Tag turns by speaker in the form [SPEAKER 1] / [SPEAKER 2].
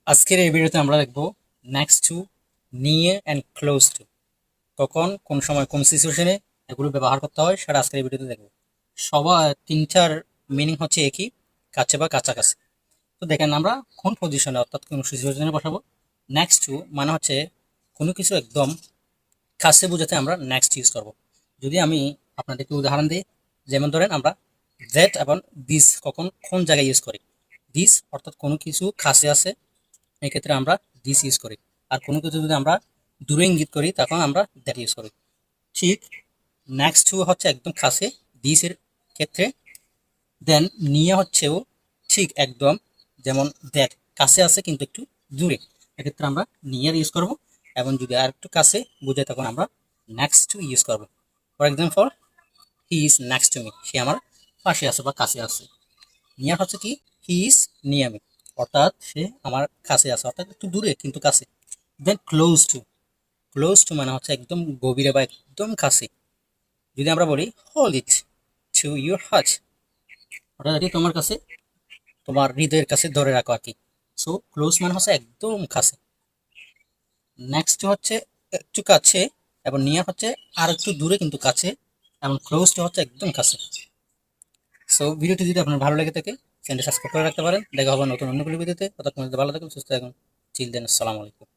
[SPEAKER 1] আজকের এই ভিডিওতে আমরা দেখব নেক্সট টু, নিয়ে অ্যান্ড ক্লোজ টু কখন কোন সময় কোন সিচুয়েশনে এগুলো ব্যবহার করতে হয় সেটা আজকের এই ভিডিওতে দেখব। সবার তিনটার মিনিং হচ্ছে একই, কাছে বা কাছাকাছি। তো দেখেন আমরা কোন পজিশনে অর্থাৎ কোন সিচুয়েশনে বসাবো। নেক্সট টু মানে হচ্ছে কোনো কিছু একদম কাছে বোঝাতে আমরা নেক্সট ইউজ করব। যদি আমি আপনাদেরকে উদাহরণ দিই, যেমন ধরেন আমরা দ্যাট এবং দিস কখন কোন জায়গায় ইউজ করি। দিস অর্থাৎ কোনো কিছু কাছে আছে, এক্ষেত্রে আমরা দিস ইউজ করি। আর কোনো কিছু যদি আমরা দূরে ইঙ্গিত করি তখন আমরা দ্যাট ইউজ করি। ঠিক নেক্সট টু হচ্ছে একদম কাছে দিসের ক্ষেত্রে, দেন নিয়ে হচ্ছেও ঠিক একদম যেমন দ্যাট কাছে আছে কিন্তু একটু দূরে, এক্ষেত্রে আমরা নিয়ার ইউজ করব। এবং যদি আর একটু কাছে বোঝায় তখন আমরা নেক্সট টু ইউজ করব। For example, he is next to me, সে আমার পাশে আছে বা কাছে আছে। নিয়ার হচ্ছে কি, হি ইজ নিয়ার মি, অর্থাৎ সে আমার কাছে আছে, অর্থাৎ একটু দূরে কিন্তু কাছে। দেন ক্লোজ টু, ক্লোজ টু মানে হচ্ছে একদম গভীরে বা একদম কাছে। যদি আমরা বলি hold it to your heart, অর্থাৎ এটি তোমার কাছে, তোমার হৃদয়ের কাছে ধরে রাখো আর কি। সো ক্লোজ মানে হচ্ছে একদম কাছে। নেক্সট হচ্ছে একটু কাছে, এবং নিয়ার হচ্ছে আর একটু দূরে কিন্তু কাছে, এবং ক্লোজ টু হচ্ছে একদম কাছে। সো ভিডিওটি যদি আপনার ভালো লেগে থাকে চ্যানেলটি সাবস্ক্রাইব করে রাখতে পারেন। দেখা হবে নতুন অন্য কোনো ভিডিওতে। ততক্ষণ ভালো থাকুন, সুস্থ থাকুন। চিলড্রেন, আসসালামু আলাইকুম।